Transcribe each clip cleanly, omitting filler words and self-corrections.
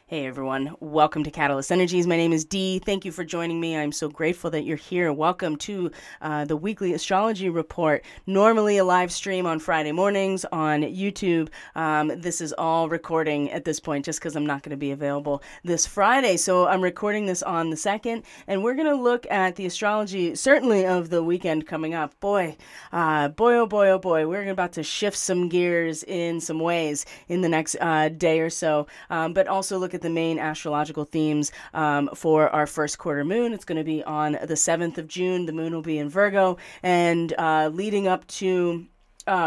Hey everyone, welcome to Catalyst Energies. My name is Dee. Thank you for joining me. I'm so grateful that you're here. Welcome to the weekly astrology report. Normally a live stream on Friday mornings on YouTube. This is all recording at this point just because I'm not going to be available this Friday. So I'm recording this on the 2nd, and we're going to look at the astrology, certainly of the weekend coming up. Boy, oh boy, oh boy, we're about to shift some gears in some ways in the next day or so, but also look at the main astrological themes for our first quarter moon. It's going to be on the 7th of June. The moon will be in Virgo, and leading up to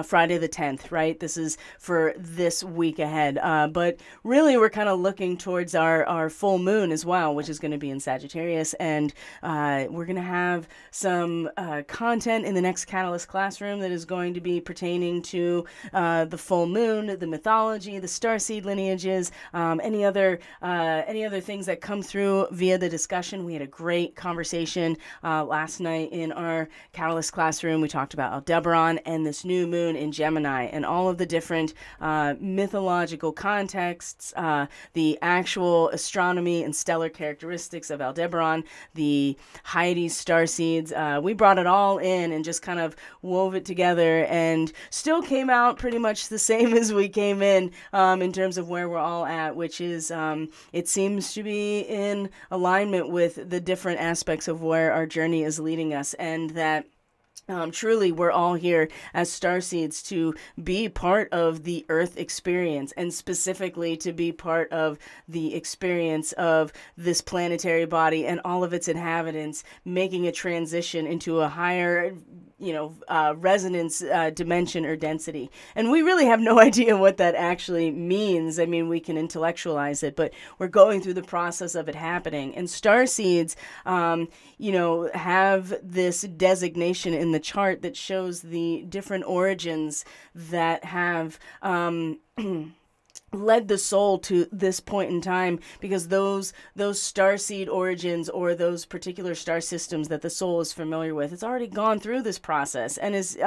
Friday the 10th, right? This is for this week ahead. But really, we're kind of looking towards our full moon as well, which is going to be in Sagittarius. And we're going to have some content in the next Catalyst classroom that is going to be pertaining to the full moon, the mythology, the starseed lineages, any other things that come through via the discussion. We had a great conversation last night in our Catalyst classroom. We talked about Aldebaran and this new moon in Gemini and all of the different mythological contexts, the actual astronomy and stellar characteristics of Aldebaran, the Hyades starseeds. We brought it all in and just kind of wove it together, and still came out pretty much the same as we came in terms of where we're all at, which is it seems to be in alignment with the different aspects of where our journey is leading us, and that truly, we're all here as starseeds to be part of the Earth experience, and specifically to be part of the experience of this planetary body and all of its inhabitants making a transition into a higher, resonance dimension or density. And we really have no idea what that actually means. I mean, we can intellectualize it, but we're going through the process of it happening. And starseeds, have this designation in the chart that shows the different origins that have led the soul to this point in time, because those starseed origins, or those particular star systems that the soul is familiar with, it's already gone through this process, and is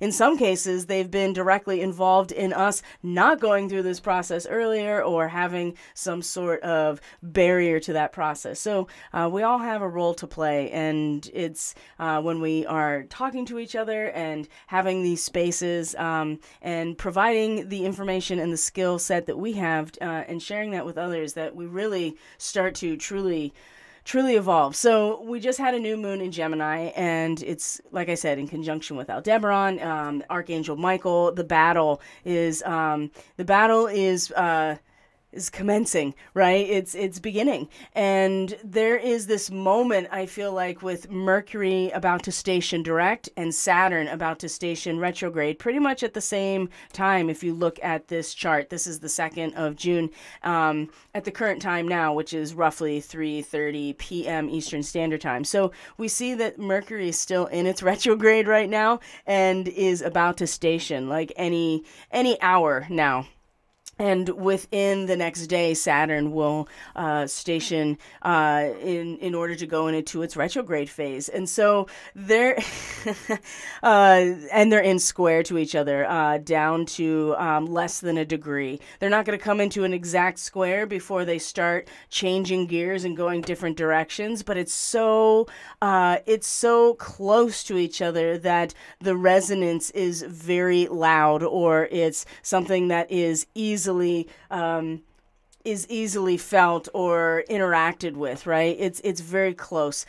in some cases they've been directly involved in us not going through this process earlier, or having some sort of barrier to that process. So we all have a role to play, and it's when we are talking to each other and having these spaces and providing the information and the skill set that we have, and sharing that with others, that we really start to truly evolve. So we just had a new moon in Gemini, and it's, like I said, in conjunction with Aldebaran, Archangel Michael. The battle is commencing, right? It's beginning. And there is this moment, I feel like, with Mercury about to station direct and Saturn about to station retrograde pretty much at the same time. If you look at this chart, this is the 2nd of June, at the current time now, which is roughly 3:30 p.m. Eastern Standard Time. So we see that Mercury is still in its retrograde right now and is about to station like any hour now. And within the next day, Saturn will station in order to go into its retrograde phase. And so they're and they're in square to each other, down to less than a degree. They're not going to come into an exact square before they start changing gears and going different directions. But it's so close to each other that the resonance is very loud, or it's something that is easily felt or interacted with, right? It's very close.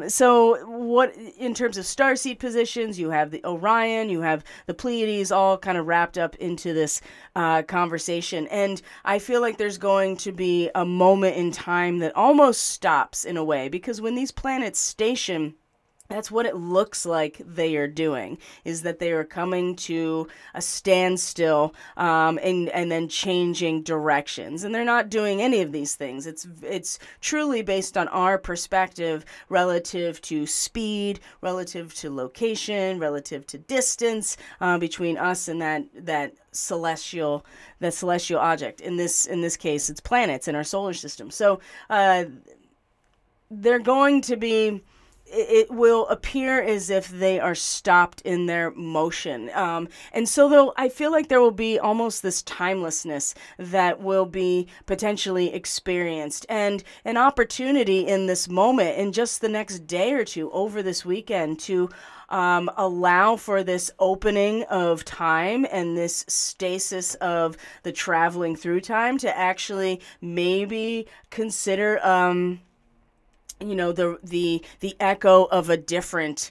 So what, in terms of starseed positions, you have the Orion, you have the Pleiades, all kind of wrapped up into this conversation. And I feel like there's going to be a moment in time that almost stops in a way, because when these planets station, that's what it looks like they are doing, is that they are coming to a standstill, and then changing directions. And they're not doing any of these things. It's truly based on our perspective relative to speed, relative to location, relative to distance between us and that celestial object. In this case, it's planets in our solar system. So they're going to be it will appear as if they are stopped in their motion. And so I feel like there will be almost this timelessness that will be potentially experienced, and an opportunity in this moment, in just the next day or two over this weekend, to allow for this opening of time and this stasis of the traveling through time to actually maybe consider the echo of a different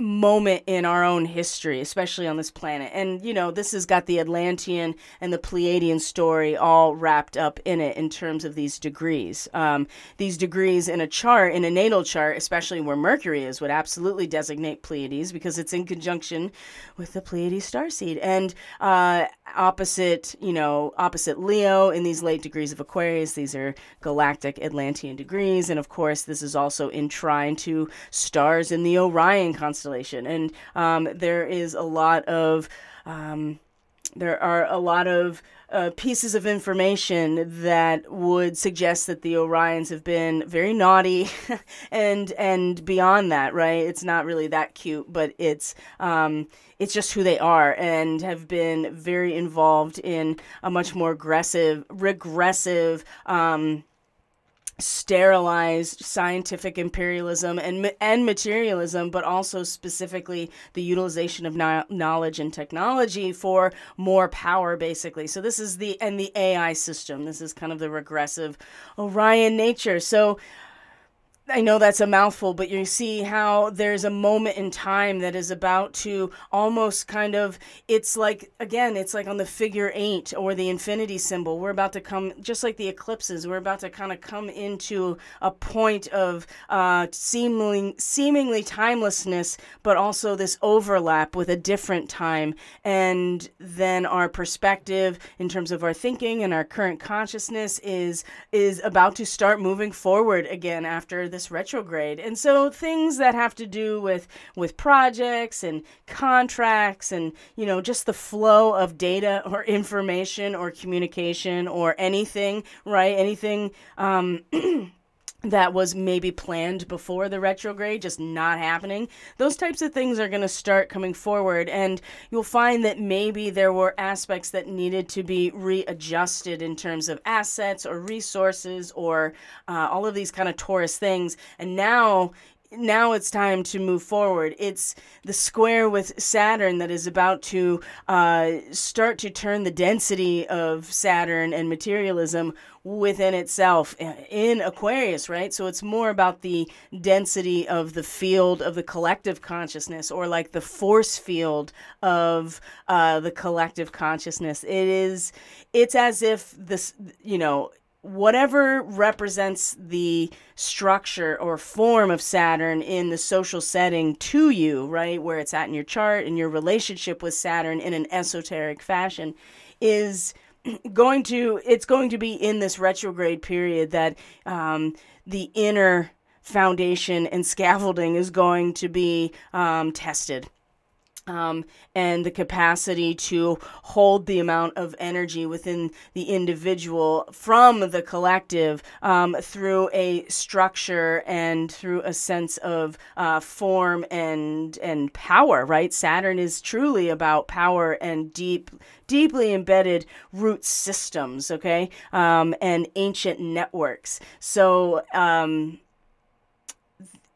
moment in our own history, especially on this planet. And, this has got the Atlantean and the Pleiadian story all wrapped up in it in terms of these degrees. These degrees in a chart, in a natal chart, especially where Mercury is, would absolutely designate Pleiades because it's in conjunction with the Pleiades starseed. And opposite Leo in these late degrees of Aquarius, these are galactic Atlantean degrees. And of course, this is also in trine to stars in the Orion constellation. And there are a lot of pieces of information that would suggest that the Orions have been very naughty, and beyond that, right? It's not really that cute, but it's just who they are, and have been very involved in a much more regressive, sterilized scientific imperialism and materialism, but also specifically the utilization of knowledge and technology for more power, basically. So this is the AI system. This is kind of the regressive Orion nature. So I know that's a mouthful, but you see how there's a moment in time that is about to almost kind of, it's like on the figure 8 or the infinity symbol. We're about to come, just like the eclipses, we're about to kind of come into a point of seemingly timelessness, but also this overlap with a different time. And then our perspective in terms of our thinking and our current consciousness is about to start moving forward again after this retrograde. And so things that have to do with projects and contracts and just the flow of data or information or communication or anything, right? Anything that was maybe planned before the retrograde, just not happening. Those types of things are going to start coming forward, and you'll find that maybe there were aspects that needed to be readjusted in terms of assets or resources or all of these kind of Taurus things. And now it's time to move forward. It's the square with Saturn that is about to start to turn the density of Saturn and materialism within itself in Aquarius, right? So it's more about the density of the field of the collective consciousness, or like the force field of the collective consciousness. It's as if this, whatever represents the structure or form of Saturn in the social setting to you, right, where it's at in your chart and your relationship with Saturn in an esoteric fashion, it's going to be in this retrograde period that the inner foundation and scaffolding is going to be tested. And the capacity to hold the amount of energy within the individual from the collective through a structure and through a sense of form and power, right? Saturn is truly about power and deeply embedded root systems, okay, and ancient networks. So,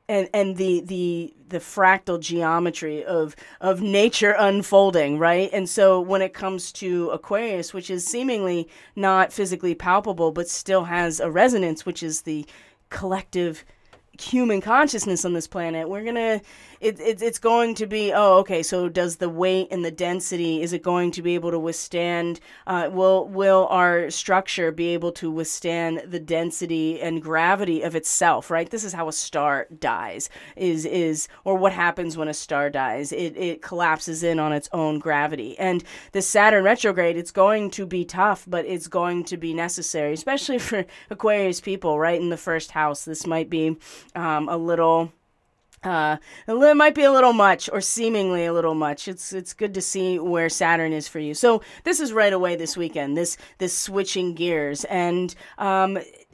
and the fractal geometry of nature unfolding, right? And so when it comes to Aquarius, which is seemingly not physically palpable, but still has a resonance, which is the collective human consciousness on this planet, it's going to be, so does the weight and the density, is it going to be able to withstand, will our structure be able to withstand the density and gravity of itself, right? This is how a star dies, or what happens when a star dies. It collapses in on its own gravity. And the Saturn retrograde, it's going to be tough, but it's going to be necessary, especially for Aquarius people, right? In the first house, this might be a little It might be a little much, or seemingly a little much. It's good to see where Saturn is for you. So this is right away this weekend. This switching gears, and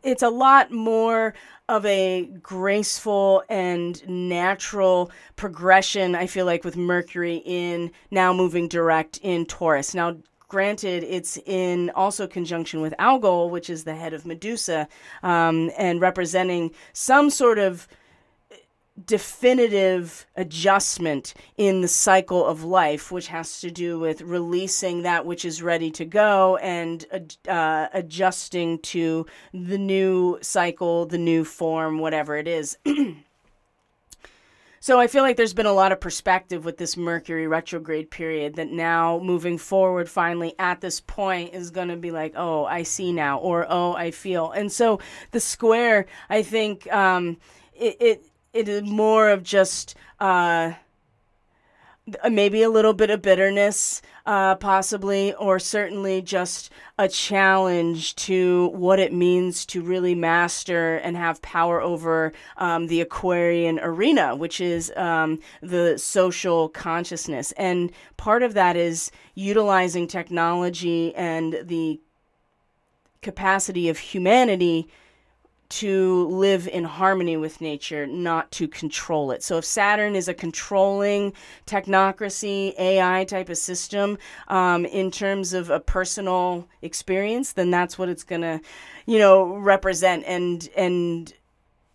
it's a lot more of a graceful and natural progression, I feel like, with Mercury in now moving direct in Taurus. Now, granted, it's in also conjunction with Algol, which is the head of Medusa, and representing some sort of definitive adjustment in the cycle of life, which has to do with releasing that which is ready to go and adjusting to the new cycle, the new form, whatever it is. So I feel like there's been a lot of perspective with this Mercury retrograde period that now moving forward finally at this point is going to be like, oh, I see now, or oh, I feel. And so the square, I think it is more of just maybe a little bit of bitterness, possibly, or certainly just a challenge to what it means to really master and have power over the Aquarian arena, which is the social consciousness. And part of that is utilizing technology and the capacity of humanity to live in harmony with nature, not to control it. So if Saturn is a controlling technocracy, AI type of system, in terms of a personal experience, then that's what it's going to, represent. And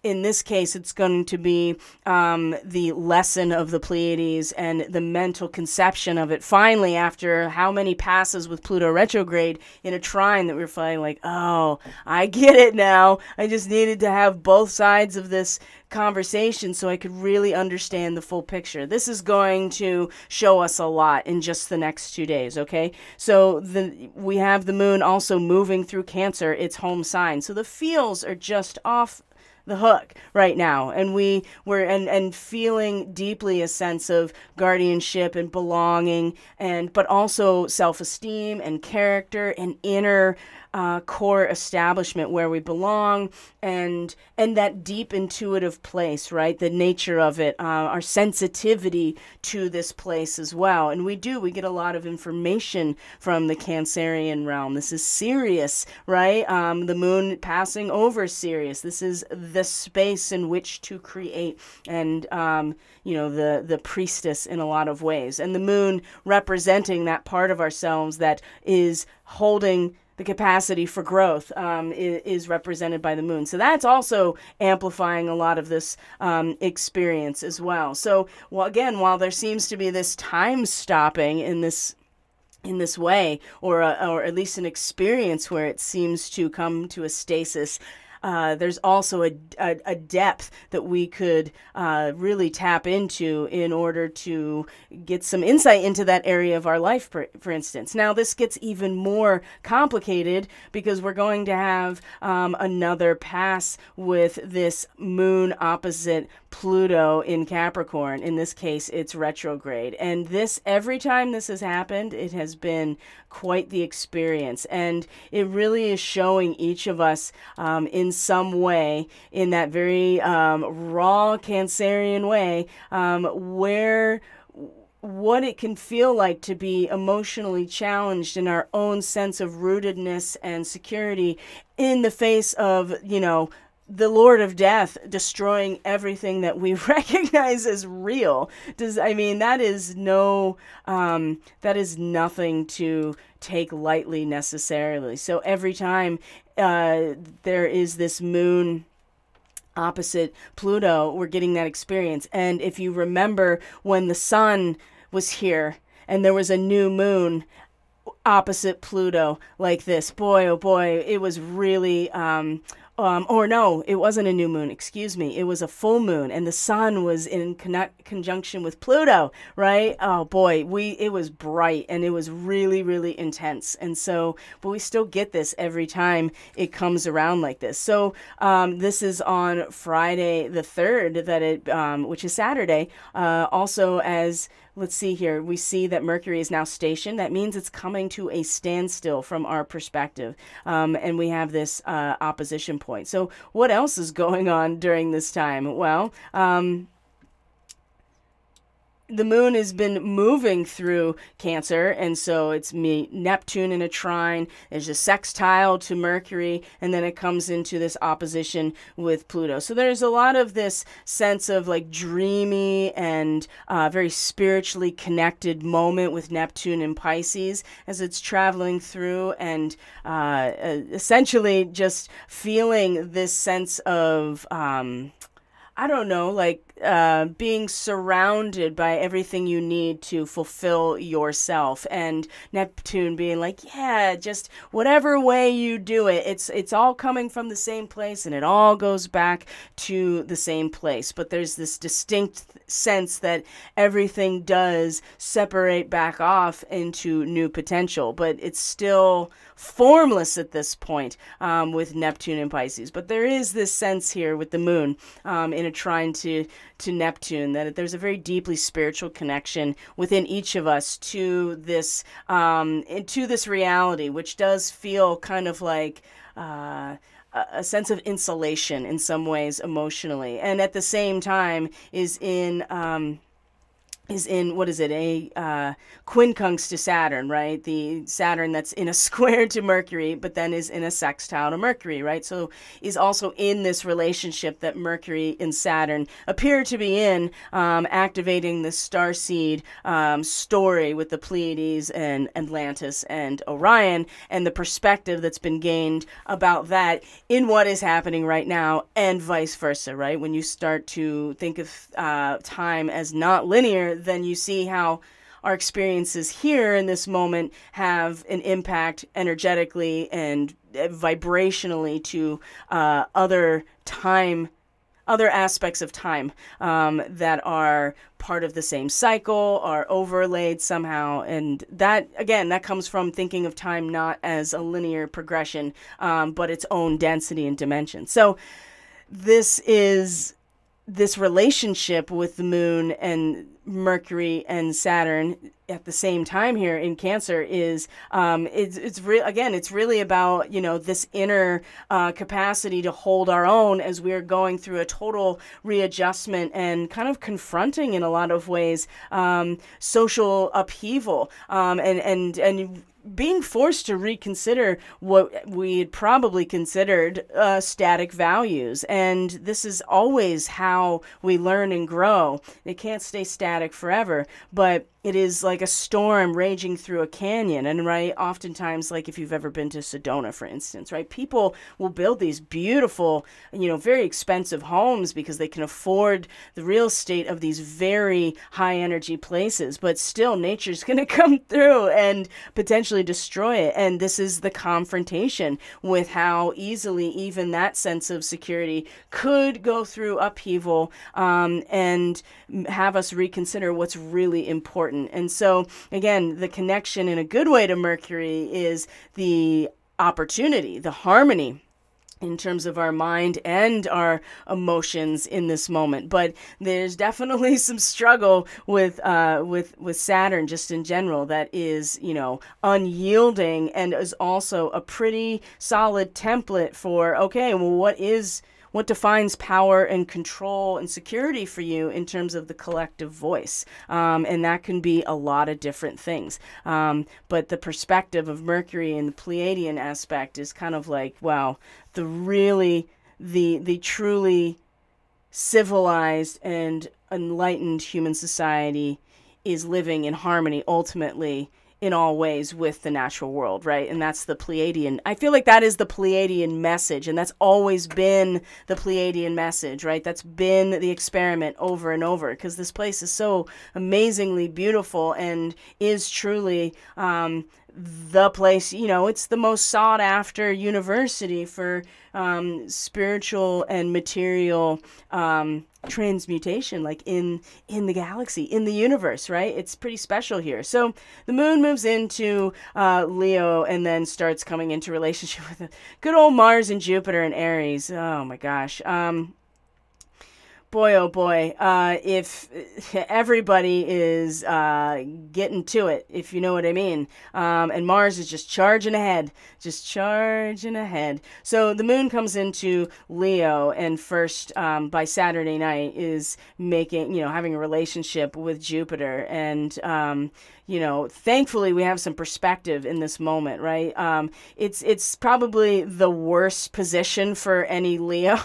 in this case, it's going to be the lesson of the Pleiades and the mental conception of it. Finally, after how many passes with Pluto retrograde in a trine, that we're finally like, oh, I get it now. I just needed to have both sides of this conversation so I could really understand the full picture. This is going to show us a lot in just the next 2 days, okay? So we have the moon also moving through Cancer, its home sign. So the feels are just off the hook right now, and we're feeling deeply a sense of guardianship and belonging, but also self-esteem and character and inner core establishment where we belong, and that deep intuitive place, right? The nature of it, our sensitivity to this place as well. And we get a lot of information from the Cancerian realm. This is Sirius, right? The moon passing over Sirius. This is the space in which to create, and the priestess in a lot of ways. And the moon representing that part of ourselves that is holding the capacity for growth, is represented by the moon. So that's also amplifying a lot of this experience as well. So, while there seems to be this time stopping in this way, or at least an experience where it seems to come to a stasis, there's also a depth that we could really tap into in order to get some insight into that area of our life, for instance. Now, this gets even more complicated because we're going to have another pass with this moon opposite Pluto in Capricorn. In this case, it's retrograde. And every time this has happened, it has been quite the experience. And it really is showing each of us in some way, in that very raw Cancerian way, what it can feel like to be emotionally challenged in our own sense of rootedness and security in the face of, the Lord of Death destroying everything that we recognize as real. That is nothing to take lightly necessarily. So every time there is this moon opposite Pluto, we're getting that experience. And if you remember when the sun was here and there was a new moon opposite Pluto like this, boy, oh boy, it was really or no, it wasn't a new moon, excuse me. It was a full moon, and the sun was in conjunction with Pluto, right? Oh boy, it was bright, and it was really, really intense. And so, but we still get this every time it comes around like this. So this is on Friday the 3rd, which is Saturday, also as... Let's see here. We see that Mercury is now stationed. That means it's coming to a standstill from our perspective. And we have this opposition point. So what else is going on during this time? Well, the moon has been moving through Cancer, and so it's Neptune in a trine. There's a sextile to Mercury, and then it comes into this opposition with Pluto. So there's a lot of this sense of like dreamy and very spiritually connected moment with Neptune in Pisces as it's traveling through, and essentially just feeling this sense of I don't know, like being surrounded by everything you need to fulfill yourself, and Neptune being like, yeah, just whatever way you do it, it's all coming from the same place, and it all goes back to the same place. But there's this distinct sense that everything does separate back off into new potential, but it's still formless at this point with Neptune and Pisces. But there is this sense here with the moon in a trine to Neptune that there's a very deeply spiritual connection within each of us to this reality, which does feel kind of like a sense of insulation in some ways emotionally, and at the same time is in what is it, a quincunx to Saturn, right? The Saturn that's in a square to Mercury, but then is in a sextile to Mercury, right? So is also in this relationship that Mercury and Saturn appear to be in, activating the Starseed story with the Pleiades and Atlantis and Orion, and the perspective that's been gained about that in what is happening right now, and vice versa, right? When you start to think of time as not linear, then you see how our experiences here in this moment have an impact energetically and vibrationally to other aspects of time that are part of the same cycle, are overlaid somehow. And that, again, that comes from thinking of time not as a linear progression, but its own density and dimension. So this relationship with the moon and Mercury and Saturn at the same time here in Cancer is it's really about, you know, this inner capacity to hold our own as we're going through a total readjustment and kind of confronting in a lot of ways social upheaval, and being forced to reconsider what we had probably considered static values. And this is always how we learn and grow. It can't stay static forever, but it is like a storm raging through a canyon. And right, oftentimes, like if you've ever been to Sedona, for instance, right, people will build these beautiful, you know, very expensive homes because they can afford the real estate of these very high energy places, but still nature's going to come through and potentially destroy it. And this is the confrontation with how easily even that sense of security could go through upheaval, and have us reconsider what's really important. And so, again, the connection in a good way to Mercury is the opportunity, the harmony in terms of our mind and our emotions in this moment. But there's definitely some struggle with Saturn just in general that is, you know, unyielding, and is also a pretty solid template for, okay, well, what defines power and control and security for you in terms of the collective voice? And that can be a lot of different things. But the perspective of Mercury and the Pleiadian aspect is kind of like, wow, the truly civilized and enlightened human society is living in harmony ultimately in all ways with the natural world, right? And that's the Pleiadian. I feel like that is the Pleiadian message, and that's always been the Pleiadian message, right? That's been the experiment over and over, because this place is so amazingly beautiful and is truly the place, you know, it's the most sought after university for spiritual and material transmutation, like in the galaxy, in the universe, right? It's pretty special here. So the moon moves into Leo and then starts coming into relationship with good old Mars and Jupiter and Aries. Oh my gosh. boy, oh boy, if everybody is getting to it, if you know what I mean. And Mars is just charging ahead, just charging ahead. So the moon comes into Leo, and first by Saturday night is making, having a relationship with Jupiter. And thankfully we have some perspective in this moment, right? It's probably the worst position for any Leo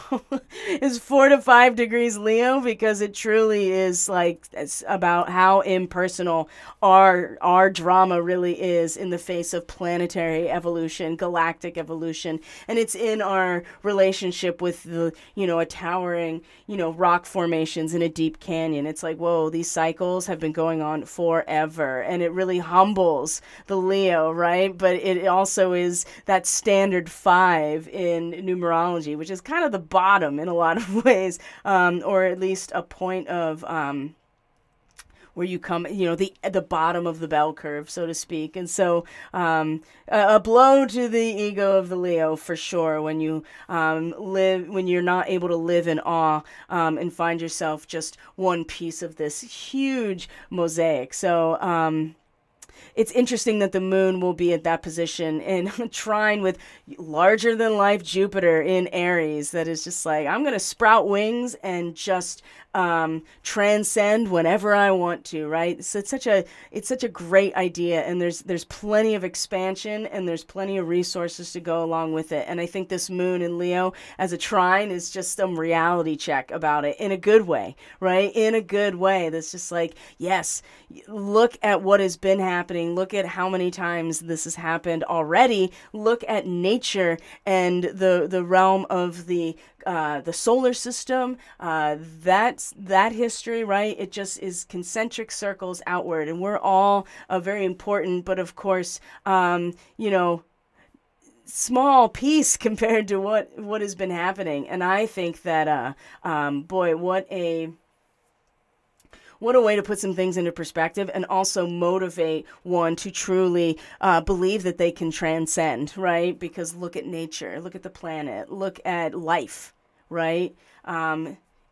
is 4 to 5 degrees Leo, because it truly is like, it's about how impersonal our drama really is in the face of planetary evolution, galactic evolution, and it's in our relationship with the, a towering, rock formations in a deep canyon. It's like, whoa, these cycles have been going on forever, and it really humbles the Leo, right? But it also is that standard 5 in numerology, which is kind of the bottom in a lot of ways, or at least a point of where you come, the bottom of the bell curve, so to speak. And so a blow to the ego of the Leo for sure, when you when you're not able to live in awe and find yourself just one piece of this huge mosaic. So it's interesting that the moon will be at that position in trine with larger than life Jupiter in Aries. That is just like, I'm going to sprout wings and just transcend whenever I want to, right? So it's such a great idea, and there's plenty of expansion, and there's plenty of resources to go along with it. And I think this moon in Leo as a trine is just some reality check about it in a good way, right? In a good way. That's just like, yes, look at what has been happening. Look at how many times this has happened already. Look at nature and the realm of the solar system, that history, right? It just is concentric circles outward, and we're all very important, but of course, small piece compared to what has been happening. And I think that, boy, what a way to put some things into perspective, and also motivate one to truly believe that they can transcend, right? Because look at nature, look at the planet, look at life, right?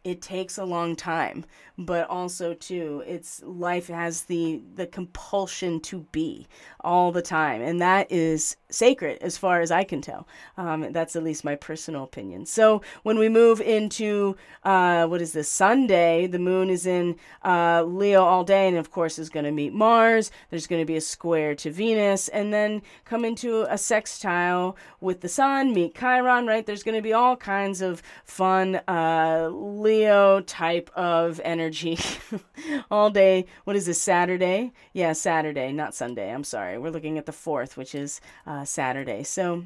It takes a long time, but also too, life has the compulsion to be all the time, and that is sacred as far as I can tell. That's at least my personal opinion. So when we move into what is this, Sunday, the moon is in Leo all day, and of course is going to meet Mars. There's going to be a square to Venus, and then come into a sextile with the sun, meet Chiron, right? There's going to be all kinds of fun Leo type of energy all day. What is this, Saturday? Yeah, Saturday, not Sunday. I'm sorry. We're looking at the 4th, which is Saturday. So,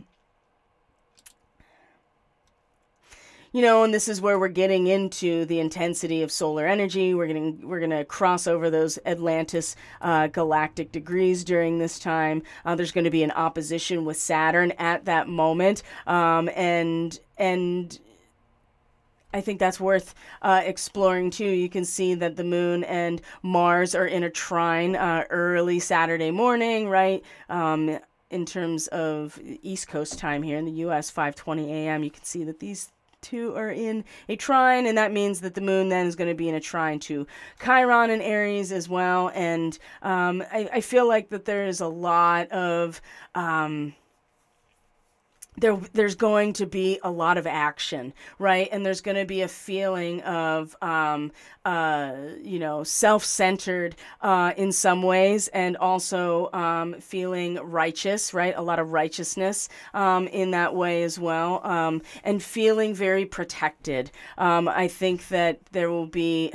and this is where we're getting into the intensity of solar energy. We're going to cross over those Atlantis galactic degrees during this time. There's going to be an opposition with Saturn at that moment, and I think that's worth exploring too. You can see that the moon and Mars are in a trine early Saturday morning, right? In terms of East Coast time here in the U.S., 5:20 a.m. You can see that these two are in a trine, and that means that the moon then is going to be in a trine to Chiron and Aries as well. And I feel like that there is a lot of there's going to be a lot of action, right? And there's going to be a feeling of, self-centered in some ways, and also feeling righteous, right? A lot of righteousness in that way as well, and feeling very protected. I think that there will be,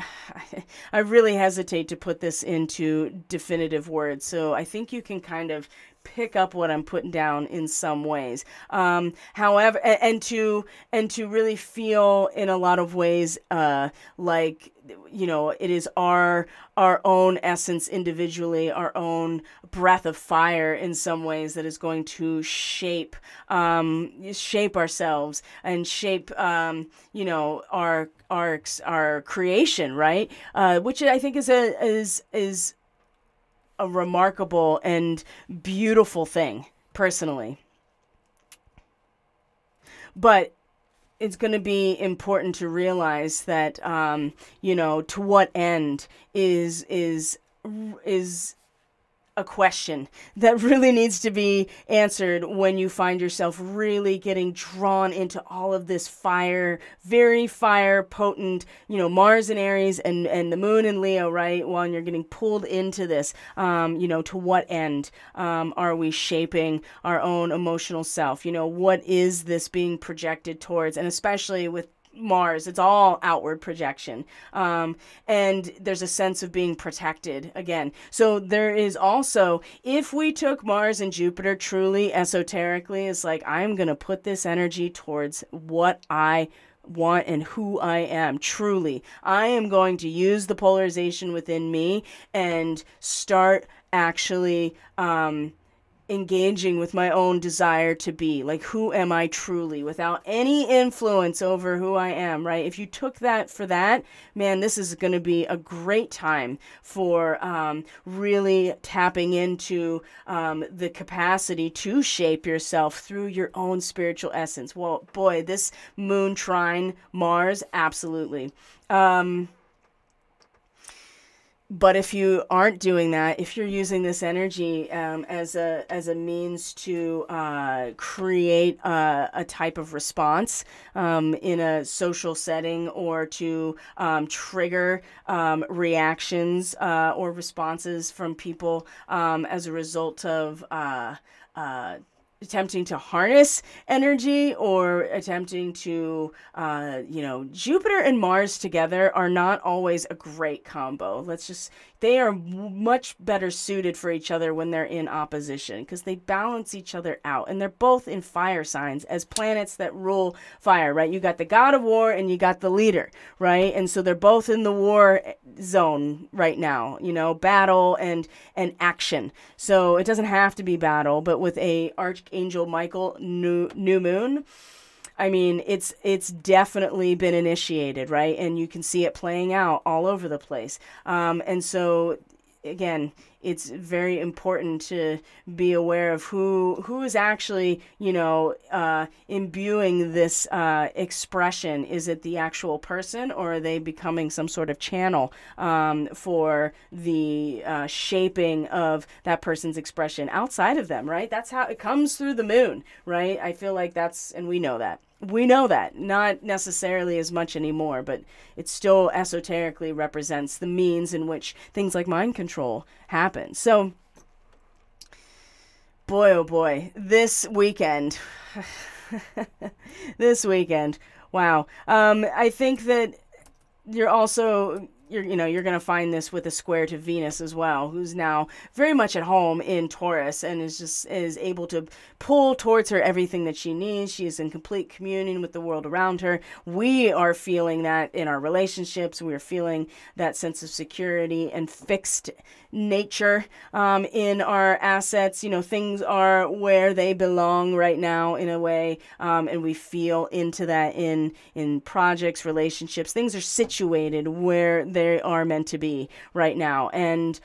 I really hesitate to put this into definitive words, so I think you can kind of pick up what I'm putting down in some ways. However, and to really feel in a lot of ways like, it is our own essence individually, our own breath of fire in some ways that is going to shape ourselves and shape our creation, right? Which I think is a remarkable and beautiful thing, personally. But it's going to be important to realize that, you know, to what end is a question that really needs to be answered when you find yourself really getting drawn into all of this fire, very fire potent, you know, Mars in Aries and the moon in Leo, right? When you're getting pulled into this, you know, to what end are we shaping our own emotional self? You know, what is this being projected towards? And especially with Mars, it's all outward projection. And there's a sense of being protected again. So there is also, if we took Mars and Jupiter truly esoterically, it's like, I'm going to put this energy towards what I want and who I am truly. I am going to use the polarization within me and start actually, engaging with my own desire to be, like, who am I truly, without any influence over who I am, right? If you took that for that, man, this is going to be a great time for really tapping into the capacity to shape yourself through your own spiritual essence. Well, boy, this moon trine Mars, absolutely. But if you aren't doing that, if you're using this energy as a means to create a type of response in a social setting, or to trigger reactions or responses from people as a result of attempting to harness energy, or attempting to, you know, Jupiter and Mars together are not always a great combo. They are much better suited for each other when they're in opposition, because they balance each other out. And they're both in fire signs as planets that rule fire, right? You got the god of war and you got the leader, right? And so they're both in the war zone right now, you know, battle and action. So it doesn't have to be battle, but with a Archangel Michael new moon, I mean, it's definitely been initiated, right? And you can see it playing out all over the place. And so, again, it's very important to be aware of who is actually, you know, imbuing this expression. Is it the actual person, or are they becoming some sort of channel for the shaping of that person's expression outside of them, right? That's how it comes through the moon, right? I feel like and we know that. We know that, not necessarily as much anymore, but it still esoterically represents the means in which things like mind control happen. So, boy, oh boy, this weekend, wow. I think that you're going to find this with a square to Venus as well, who's now very much at home in Taurus and is able to pull towards her everything that she needs. She is in complete communion with the world around her. We are feeling that in our relationships. We are feeling that sense of security and fixed nature in our assets. You know, things are where they belong right now in a way, and we feel into that in projects, relationships. Things are situated where they are meant to be right now, and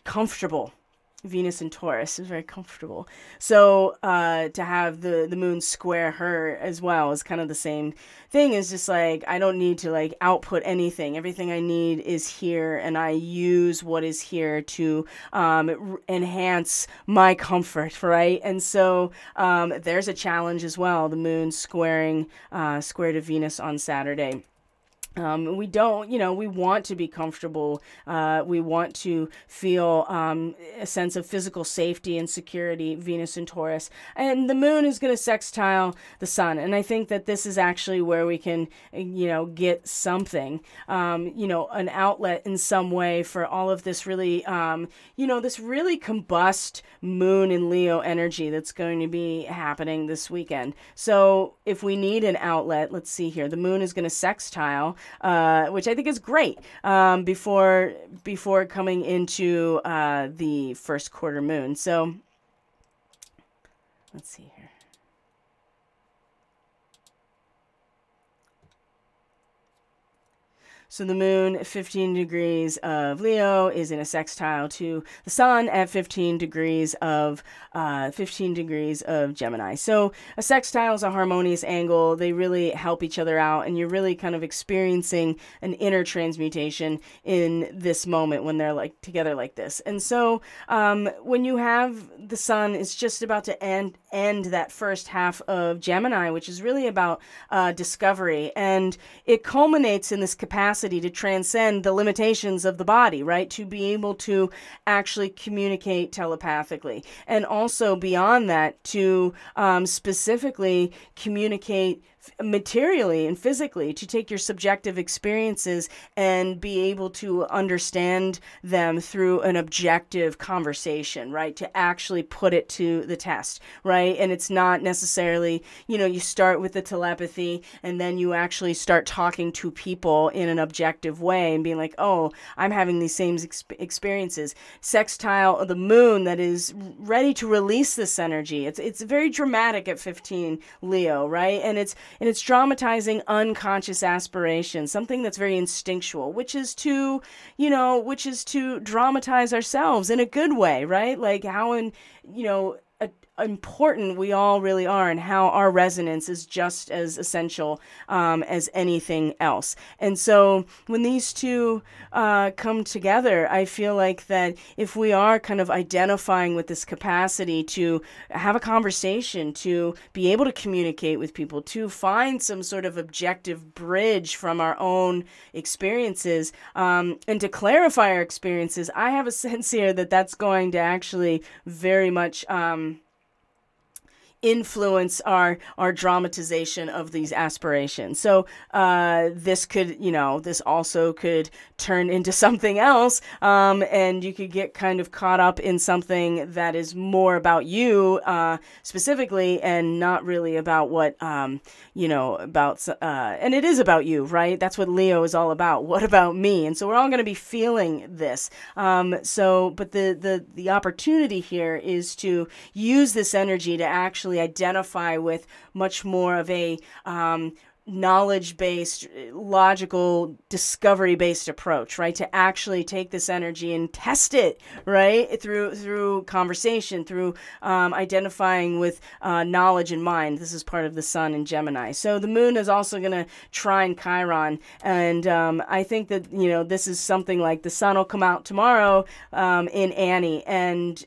comfortable. Venus and Taurus is very comfortable. So to have the moon square her as well is kind of the same thing. Is just like, I don't need to like output anything. Everything I need is here, and I use what is here to enhance my comfort, right? And so there's a challenge as well. The moon square to Venus on Saturday. We don't, we want to be comfortable. We want to feel a sense of physical safety and security, Venus and Taurus. And the moon is going to sextile the sun. And I think that this is actually where we can, get something, an outlet in some way for all of this really, this really combust moon and Leo energy that's going to be happening this weekend. So if we need an outlet, let's see here. The moon is going to sextile, which I think is great, before coming into the first quarter moon. So let's see here. So the moon at 15 degrees of Leo is in a sextile to the sun at 15 degrees of Gemini. So a sextile is a harmonious angle. They really help each other out, and you're really kind of experiencing an inner transmutation in this moment when they're like together like this. And so when you have the sun, it's just about to end that first half of Gemini, which is really about discovery, and it culminates in this capacity to transcend the limitations of the body, right? To be able to actually communicate telepathically, and also beyond that to specifically communicate materially and physically, to take your subjective experiences and be able to understand them through an objective conversation, right? To actually put it to the test, right? And it's not necessarily, you start with the telepathy and then you actually start talking to people in an objective way and being like, oh, I'm having these same experiences. Sextile of the moon that is ready to release this energy. It's very dramatic at 15 Leo, right? And it's dramatizing unconscious aspiration, something that's very instinctual, which is to dramatize ourselves in a good way, right? Like how important we all really are, and how our resonance is just as essential as anything else. And so when these two come together, I feel like that if we are kind of identifying with this capacity to have a conversation, to be able to communicate with people, to find some sort of objective bridge from our own experiences, and to clarify our experiences, I have a sense here that that's going to actually very much influence our dramatization of these aspirations. So this also could turn into something else, and you could get kind of caught up in something that is more about you specifically, and not really about what and it is about you, right? That's what Leo is all about. What about me? And so we're all going to be feeling this. But the opportunity here is to use this energy to actually identify with much more of a knowledge-based, logical, discovery-based approach, right? To actually take this energy and test it, right? Through conversation, through identifying with knowledge in mind. This is part of the sun in Gemini. So the moon is also going to trine Chiron. And I think that, this is something like the sun will come out tomorrow in Annie. And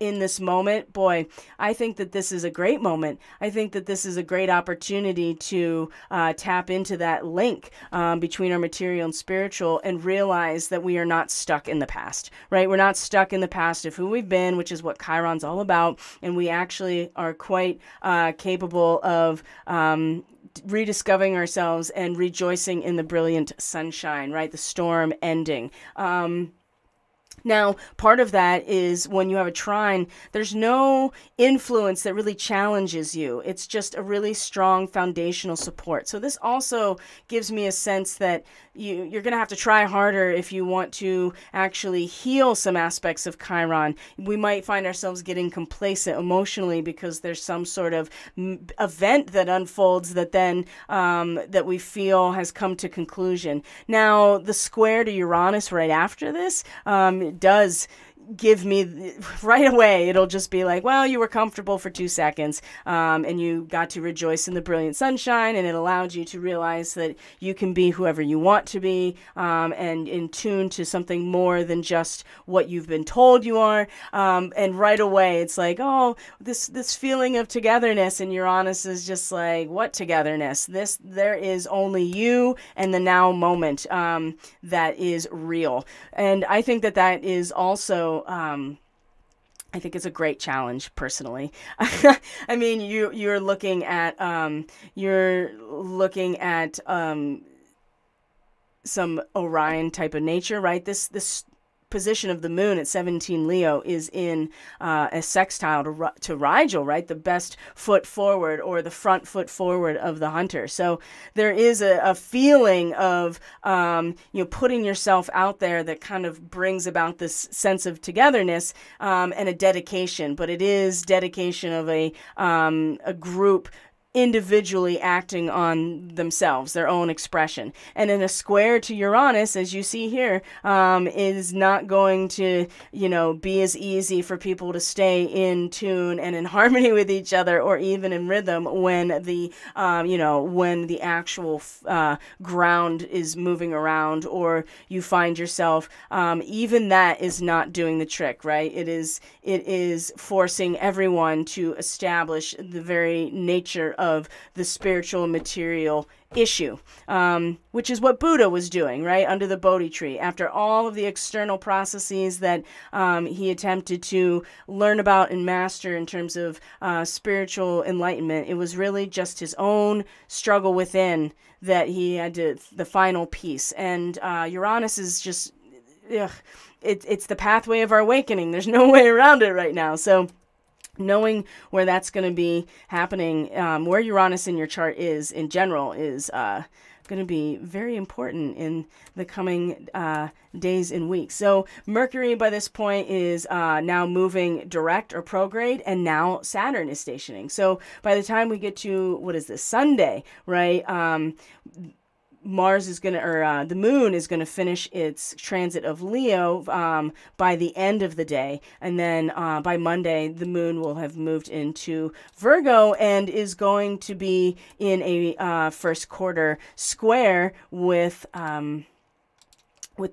in this moment, boy, I think that this is a great moment. I think that this is a great opportunity to tap into that link between our material and spiritual, and realize that we are not stuck in the past, right? We're not stuck in the past of who we've been, which is what Chiron's all about. And we actually are quite capable of rediscovering ourselves and rejoicing in the brilliant sunshine, right? The storm ending. Now, part of that is when you have a trine, there's no influence that really challenges you. It's just a really strong foundational support. So this also gives me a sense that you're going to have to try harder if you want to actually heal some aspects of Chiron. We might find ourselves getting complacent emotionally because there's some sort of event that unfolds that then that we feel has come to conclusion. Now, the square to Uranus right after this does give me right away, it'll just be like, well, you were comfortable for 2 seconds and you got to rejoice in the brilliant sunshine, and it allowed you to realize that you can be whoever you want to be, and in tune to something more than just what you've been told you are, and right away it's like, oh, this feeling of togetherness, and Uranus is just like, what togetherness? There is only you and the now moment that is real. And I think that is also I think it's a great challenge, personally. I mean, you're looking at some Orion type of nature, right? This position of the moon at 17 Leo is in a sextile to Rigel, right? The best foot forward, or the front foot forward of the hunter. So there is a feeling of putting yourself out there that kind of brings about this sense of togetherness and a dedication. But it is dedication of a group individually acting on themselves, their own expression. And in a square to Uranus, as you see here, is not going to, be as easy for people to stay in tune and in harmony with each other, or even in rhythm when the, when the actual ground is moving around, or you find yourself, even that is not doing the trick, right? It is forcing everyone to establish the very nature of the spiritual material issue, which is what Buddha was doing, right, under the Bodhi tree. After all of the external processes that he attempted to learn about and master in terms of spiritual enlightenment, it was really just his own struggle within that he had to, the final piece. And Uranus is just, it's the pathway of our awakening. There's no way around it right now. So knowing where that's going to be happening, where Uranus in your chart is in general, is going to be very important in the coming days and weeks. So Mercury by this point is now moving direct or prograde, and now Saturn is stationing. So by the time we get to, what is this, Sunday, right? Mars is going to, or the moon is going to finish its transit of Leo by the end of the day. And then by Monday, the moon will have moved into Virgo and is going to be in a first quarter square with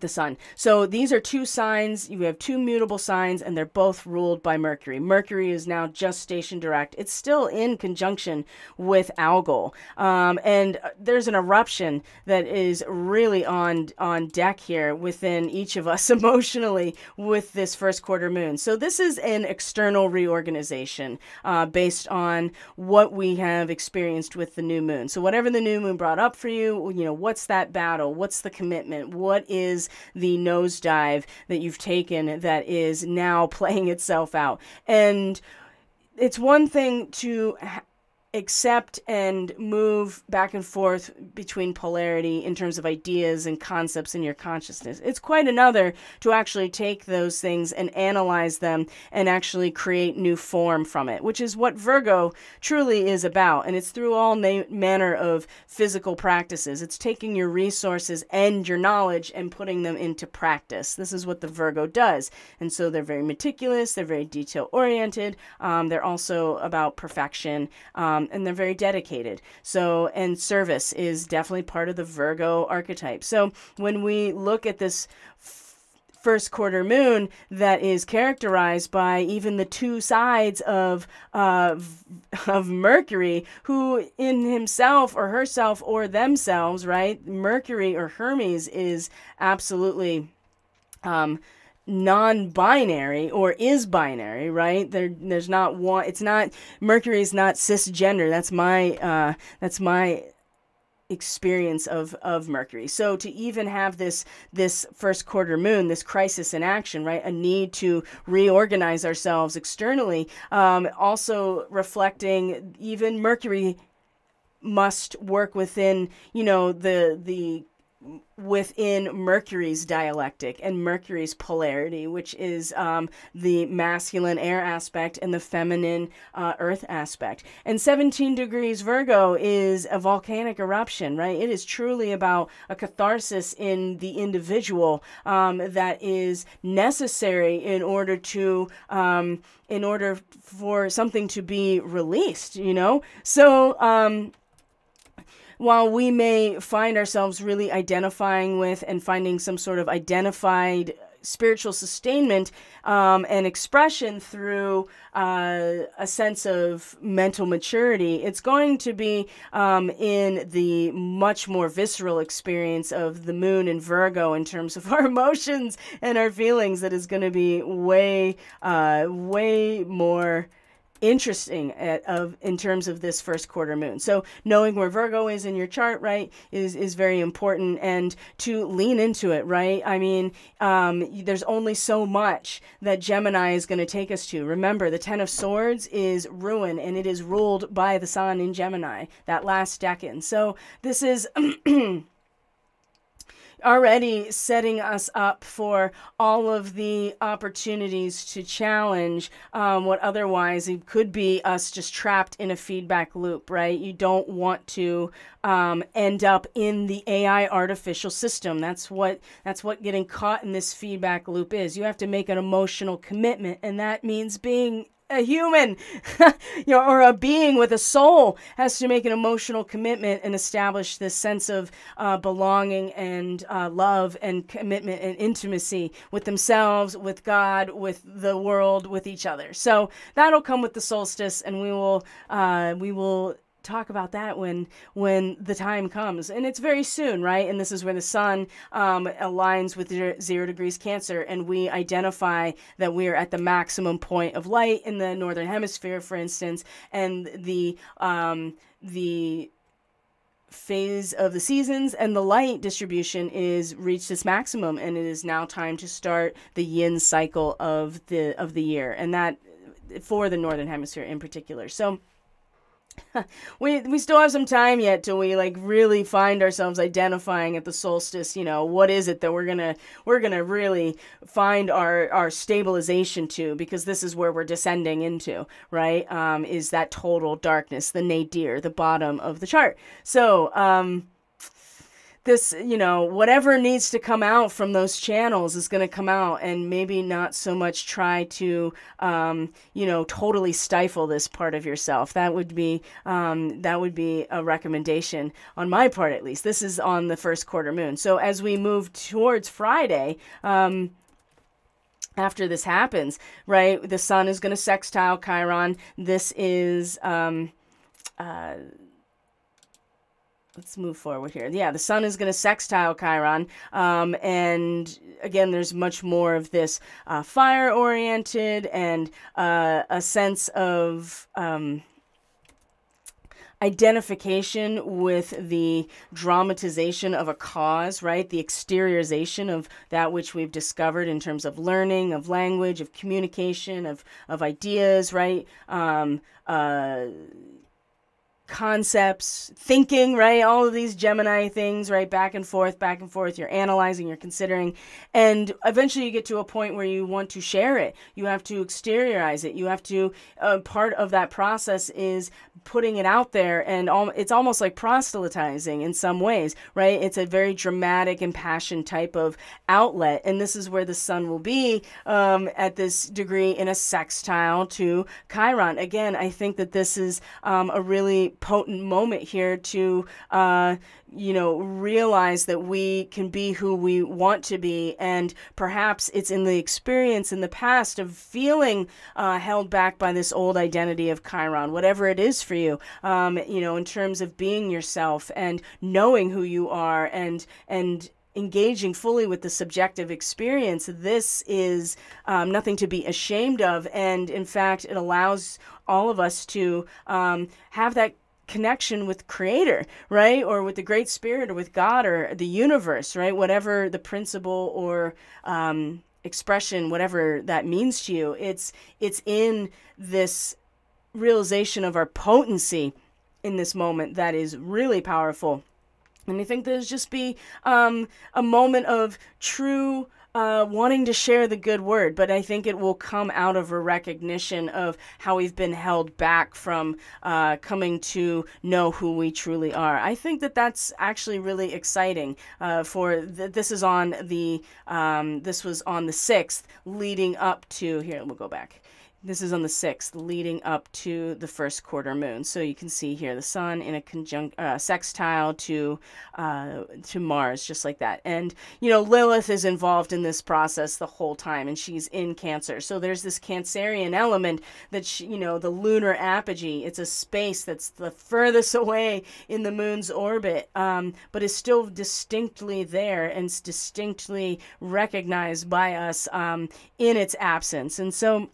the sun. So these are two signs. You have two mutable signs, and they're both ruled by Mercury. Mercury is now just stationed direct. It's still in conjunction with Algol. And there's an eruption that is really on deck here within each of us emotionally with this first quarter moon. So this is an external reorganization based on what we have experienced with the new moon. So whatever the new moon brought up for you, what's that battle? What's the commitment? What is the nosedive that you've taken that is now playing itself out? And it's one thing to accept and move back and forth between polarity in terms of ideas and concepts in your consciousness. It's quite another to actually take those things and analyze them and actually create new form from it, which is what Virgo truly is about. And it's through all manner of physical practices. It's taking your resources and your knowledge and putting them into practice. This is what the Virgo does. And so they're very meticulous, they're very detail oriented, they're also about perfection, and they're very dedicated. So, and service is definitely part of the Virgo archetype. So when we look at this first quarter moon that is characterized by even the two sides of Mercury, who in himself or herself or themselves, right? Mercury or Hermes is absolutely non-binary or is binary, right? There's not one. It's not, Mercury is not cisgender. That's my experience of Mercury. So to even have this first quarter moon, this crisis in action, right? A need to reorganize ourselves externally, also reflecting even Mercury must work within, the within Mercury's dialectic and Mercury's polarity, which is the masculine air aspect and the feminine earth aspect. And 17 degrees Virgo is a volcanic eruption, right? It is truly about a catharsis in the individual that is necessary in order for something to be released, So while we may find ourselves really identifying with and finding some sort of identified spiritual sustainment and expression through a sense of mental maturity, it's going to be in the much more visceral experience of the moon in Virgo in terms of our emotions and our feelings that is going to be way more interesting in terms of this first quarter moon. So knowing where Virgo is in your chart, right, is very important, and to lean into it, right? I mean, there's only so much that Gemini is going to take us to. Remember, the 10 of Swords is ruin, and it is ruled by the sun in Gemini, that last decan. So this is already setting us up for all of the opportunities to challenge what otherwise it could be us just trapped in a feedback loop, right? You don't want to end up in the AI artificial system. That's what getting caught in this feedback loop is. You have to make an emotional commitment, and that means being a human, or a being with a soul has to make an emotional commitment and establish this sense of belonging and love and commitment and intimacy with themselves, with God, with the world, with each other. So that'll come with the solstice, and we will talk about that when the time comes, and it's very soon, right? And this is where the sun aligns with 0 degrees Cancer, and we identify that we are at the maximum point of light in the northern hemisphere, for instance, and the phase of the seasons and the light distribution is reached its maximum, and it is now time to start the yin cycle of the year, and that for the northern hemisphere in particular. So we still have some time yet till we really find ourselves identifying at the solstice. What is it that we're gonna really find our stabilization to, because this is where we're descending into, right? Is that total darkness, the nadir, the bottom of the chart. So this, whatever needs to come out from those channels is going to come out, and maybe not so much try to, totally stifle this part of yourself. That would be a recommendation on my part, at least. This is on the first quarter moon. So as we move towards Friday, after this happens, right, the sun is going to sextile Chiron. This is, let's move forward here. Yeah, the sun is going to sextile Chiron. And again, there's much more of this fire-oriented and a sense of identification with the dramatization of a cause, right? The exteriorization of that which we've discovered in terms of learning, of language, of communication, of ideas, right? Concepts, thinking, right? All of these Gemini things, right? Back and forth. You're analyzing, you're considering, and eventually you get to a point where you want to share it. You have to exteriorize it. You have to, part of that process is putting it out there, and it's almost like proselytizing in some ways, right? It's a very dramatic, impassioned type of outlet, and this is where the sun will be at this degree in a sextile to Chiron. Again, I think that this is a really potent moment here to realize that we can be who we want to be, and perhaps it's in the experience in the past of feeling held back by this old identity of Chiron, whatever it is for you, in terms of being yourself and knowing who you are and engaging fully with the subjective experience. This is nothing to be ashamed of, and in fact it allows all of us to have that connection with Creator, right? Or with the Great Spirit, or with God, or the universe, right? Whatever the principle or expression, whatever that means to you, it's in this realization of our potency in this moment that is really powerful. And I think there's just be a moment of true wanting to share the good word, but I think it will come out of a recognition of how we've been held back from coming to know who we truly are. I think that that's actually really exciting. This was on the 6th, leading up to here. We'll go back. This is on the 6th, leading up to the first quarter moon. So you can see here the sun in a sextile to Mars, just like that. And, Lilith is involved in this process the whole time, and she's in Cancer. So there's this Cancerian element that, the lunar apogee, it's a space that's the furthest away in the moon's orbit, but is still distinctly there and it's distinctly recognized by us in its absence. And so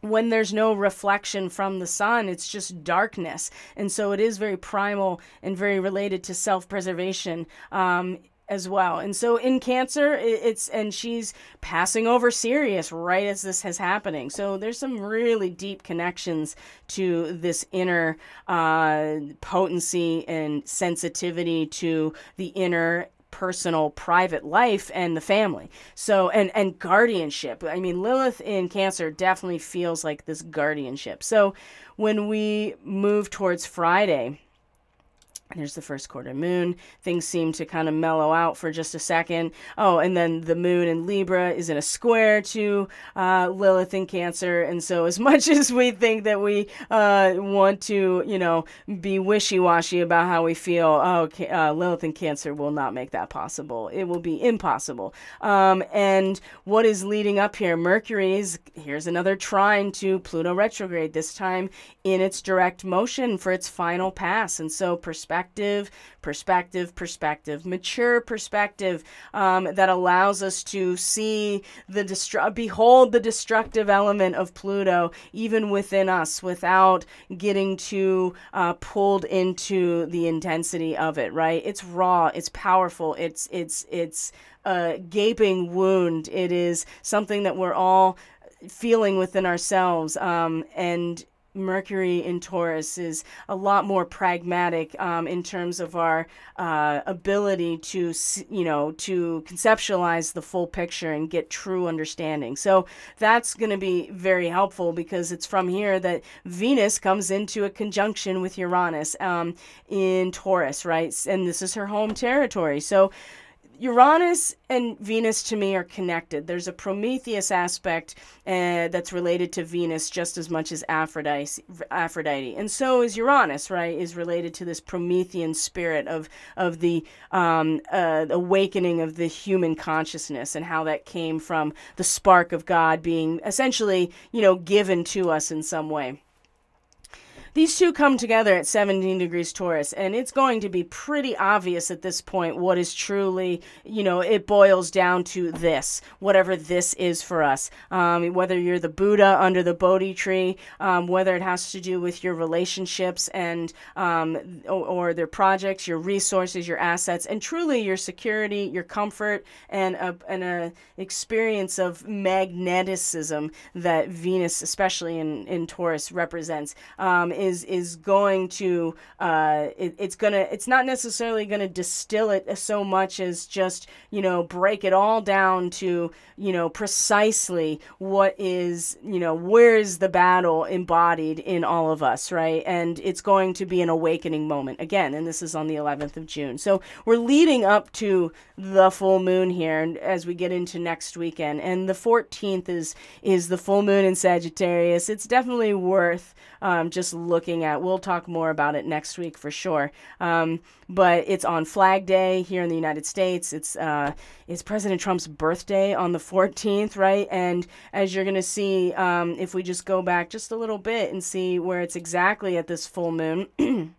when there's no reflection from the sun, it's just darkness. And so it is very primal and very related to self-preservation as well. And so in Cancer, and she's passing over Sirius right as this is happening. So there's some really deep connections to this inner potency and sensitivity to the inner personal, private life and the family. So, and guardianship. I mean, Lilith in Cancer definitely feels like this guardianship. So when we move towards Friday, here's the first quarter moon. Things seem to kind of mellow out for just a second. Oh, and then the moon in Libra is in a square to Lilith in Cancer. And so as much as we think that we want to, you know, be wishy-washy about how we feel, Lilith in Cancer will not make that possible. It will be impossible. And what is leading up here? Mercury is, here's another trine to Pluto retrograde, this time in its direct motion for its final pass. And so perspective, mature perspective that allows us to see behold the destructive element of Pluto even within us without getting too pulled into the intensity of it, right? It's raw, it's powerful, it's a gaping wound. It is something that we're all feeling within ourselves, and Mercury in Taurus is a lot more pragmatic in terms of our ability to, you know, to conceptualize the full picture and get true understanding. So that's going to be very helpful because it's from here that Venus comes into a conjunction with Uranus in Taurus, right? And this is her home territory. So Uranus and Venus to me are connected. There's a Prometheus aspect that's related to Venus just as much as Aphrodite. And so is Uranus, right, is related to this Promethean spirit of the awakening of the human consciousness and how that came from the spark of God being essentially, you know, given to us in some way. These two come together at 17 degrees Taurus, and it's going to be pretty obvious at this point what is truly, you know, it boils down to this, whatever this is for us. Whether you're the Buddha under the Bodhi tree, whether it has to do with your relationships and or their projects, your resources, your assets, and truly your security, your comfort, and a experience of magneticism that Venus, especially in Taurus, represents. Is going to it's not necessarily going to distill it so much as just, you know, break it all down to, you know, precisely what is, you know, where is the battle embodied in all of us, right? And it's going to be an awakening moment again, and this is on the 11th of June. So we're leading up to the full moon here, and as we get into next weekend, and the 14th is the full moon in Sagittarius. It's definitely worth just looking at. We'll talk more about it next week for sure. But it's on Flag Day here in the United States. It's President Trump's birthday on the 14th, right? And as you're going to see, if we just go back just a little bit and see where it's exactly at this full moon,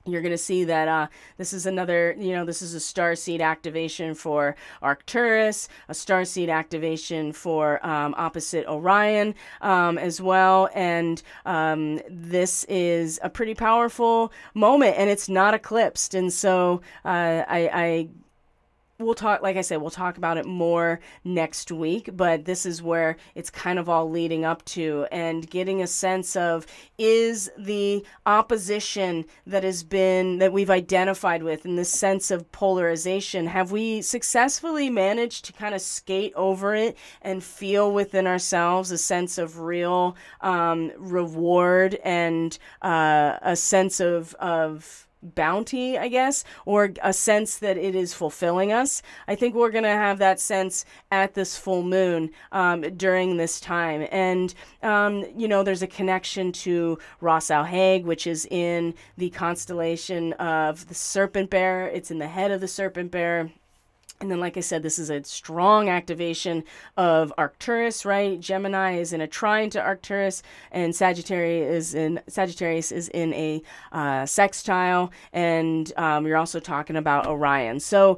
you're going to see that this is another, you know, this is a starseed activation for Arcturus, a starseed activation for opposite Orion as well. And this is a pretty powerful moment, and it's not eclipsed. And so we'll talk, like I said, we'll talk about it more next week, but this is where it's kind of all leading up to, and getting a sense of, is the opposition that we've identified with in this sense of polarization, have we successfully managed to kind of skate over it and feel within ourselves a sense of real reward and a sense of bounty, I guess, or a sense that it is fulfilling us? I think we're going to have that sense at this full moon during this time. And, you know, there's a connection to Ras Al Hague, which is in the constellation of the Serpent Bear. It's in the head of the Serpent Bear. And then, like I said, this is a strong activation of Arcturus, right? Gemini is in a trine to Arcturus, and Sagittarius is in a sextile, and you're also talking about Orion. So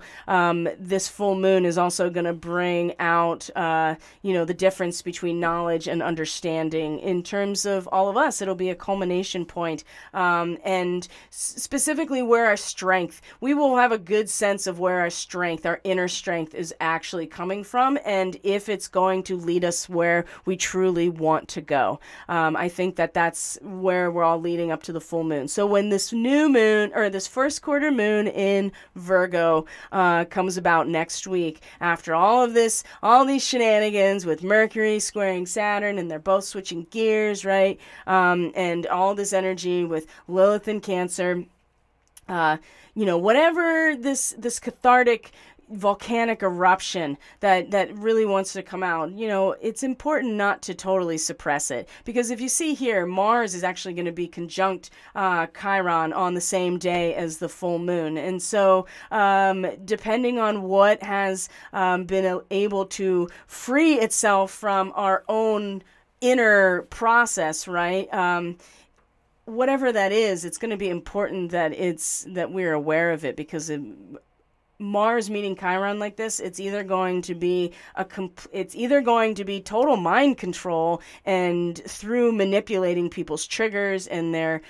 this full moon is also going to bring out, you know, the difference between knowledge and understanding in terms of all of us. It'll be a culmination point, and specifically where our strength, we will have a good sense of where our strength, our inner strength is actually coming from, and if it's going to lead us where we truly want to go. I think that that's where we're all leading up to the full moon. So when this new moon, or this first quarter moon in Virgo comes about next week, after all these shenanigans with Mercury squaring Saturn, and they're both switching gears, right? And all this energy with Lilith in Cancer, whatever this cathartic volcanic eruption that really wants to come out, it's important not to totally suppress it, because if you see here, Mars is actually going to be conjunct Chiron on the same day as the full moon, and so depending on what has been able to free itself from our own inner process, right? Whatever that is, it's going to be important that we're aware of it, because Mars meeting Chiron like this, it's either going to be total mind control, and through manipulating people's triggers and their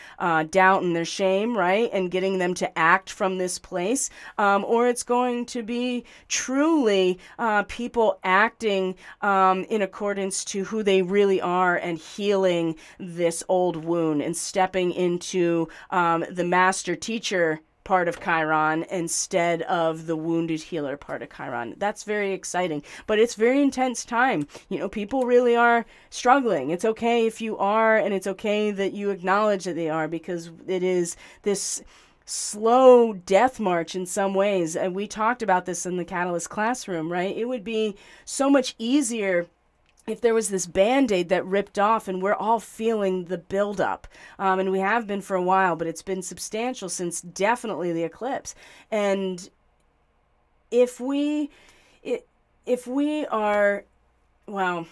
doubt and their shame, right, and getting them to act from this place, or it's going to be truly people acting in accordance to who they really are and healing this old wound and stepping into the master teacher part of Chiron instead of the wounded healer part of Chiron. That's very exciting, but it's very intense time. People really are struggling. It's okay if you are, and it's okay that you acknowledge that they are, because it is this slow death march in some ways. And we talked about this in the Catalyst classroom, right? It would be so much easier if there was this Band-Aid that ripped off, and we're all feeling the buildup. And we have been for a while, but it's been substantial since definitely the eclipse. And if we are, well,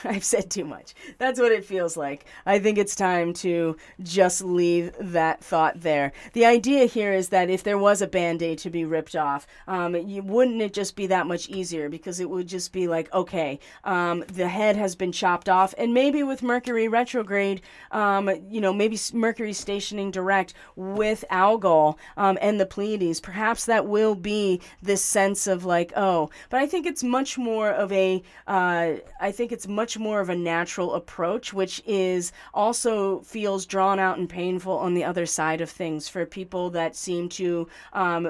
I've said too much. That's what it feels like. I think it's time to just leave that thought there. The idea here is that if there was a Band-Aid to be ripped off, wouldn't it just be that much easier? Because it would just be like, okay, the head has been chopped off, and maybe with Mercury retrograde, maybe Mercury stationing direct with Algol and the Pleiades, perhaps that will be this sense of like, oh, but I think it's much more of a, natural approach, which is also feels drawn out and painful on the other side of things for people that seem to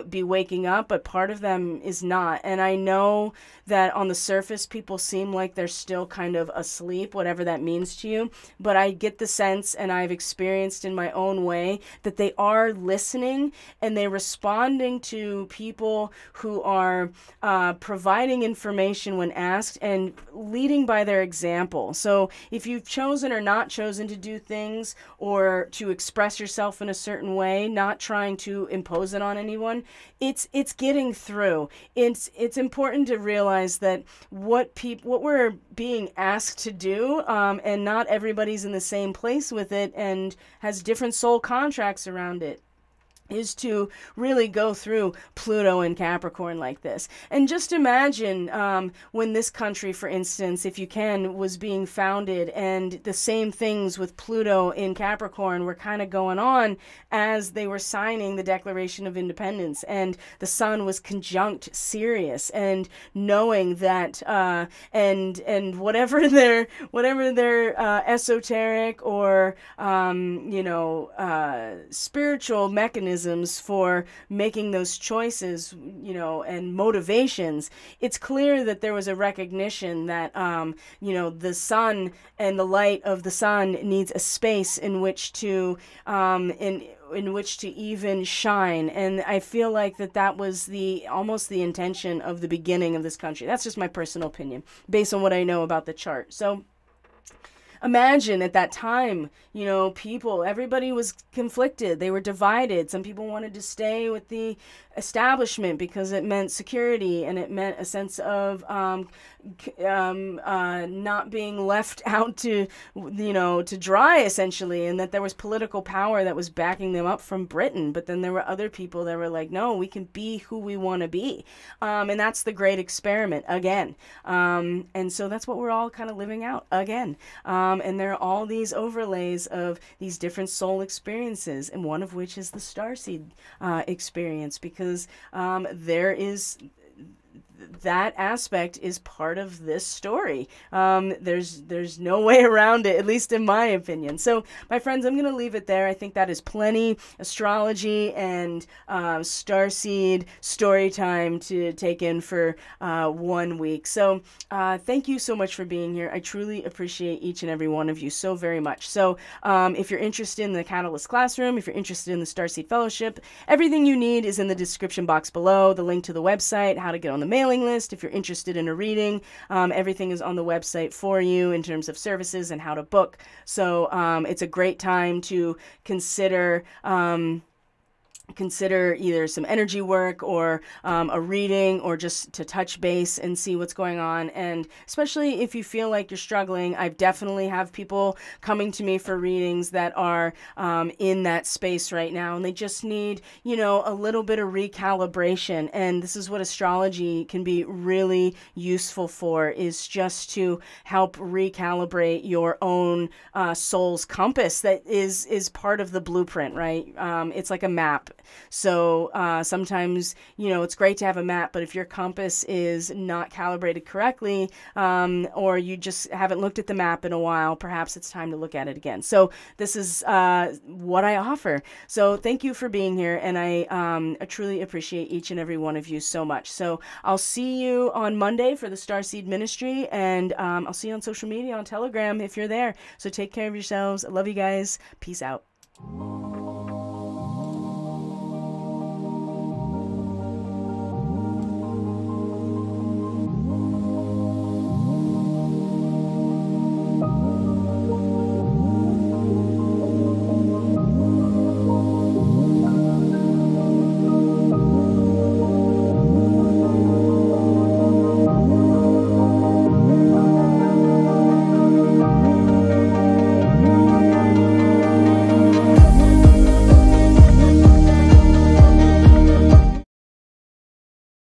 be waking up, but part of them is not. And I know that on the surface, people seem like they're still kind of asleep, whatever that means to you. But I get the sense, and I've experienced in my own way, that they are listening and they're responding to people who are providing information when asked and leading by their example. So if you've chosen or not chosen to do things or to express yourself in a certain way, not trying to impose it on anyone, it's getting through. It's important to realize that what we're being asked to do, and not everybody's in the same place with it and has different soul contracts around it, is to really go through Pluto and Capricorn like this. And just imagine when this country, for instance, if you can, was being founded, and the same things with Pluto in Capricorn were kind of going on as they were signing the Declaration of Independence, and the sun was conjunct Sirius, and knowing that and whatever their esoteric or spiritual mechanisms for making those choices, and motivations, it's clear that there was a recognition that, the sun and the light of the sun needs a space in which to, in which to even shine. And I feel like that was almost the intention of the beginning of this country. That's just my personal opinion based on what I know about the chart. So imagine at that time, everybody was conflicted. They were divided. Some people wanted to stay with the establishment because it meant security, and it meant a sense of not being left out to dry, essentially, and that there was political power that was backing them up from Britain. But then there were other people that were like, no, we can be who we want to be. And that's the great experiment again. And so that's what we're all kind of living out again. And there are all these overlays of these different soul experiences, and one of which is the Starseed experience, because there is that aspect is part of this story. There's no way around it, at least in my opinion. So, my friends, I'm going to leave it there. I think that is plenty astrology and Starseed story time to take in for 1 week. So, thank you so much for being here. I truly appreciate each and every one of you so very much. So, if you're interested in the Catalyst Classroom, if you're interested in the Starseed Fellowship, everything you need is in the description box below. The link to the website, how to get on the mailing list. If you're interested in a reading, everything is on the website for you in terms of services and how to book. So it's a great time to consider either some energy work or a reading, or just to touch base and see what's going on. And especially if you feel like you're struggling, I definitely have people coming to me for readings that are in that space right now, and they just need, a little bit of recalibration. And this is what astrology can be really useful for, is just to help recalibrate your own soul's compass that is part of the blueprint, right? It's like a map. So sometimes, it's great to have a map, but if your compass is not calibrated correctly, or you just haven't looked at the map in a while, perhaps it's time to look at it again. So this is what I offer. So thank you for being here, and I truly appreciate each and every one of you so much. So I'll see you on Monday for the Starseed Ministry, and I'll see you on social media, on Telegram if you're there. So take care of yourselves. I love you guys. Peace out.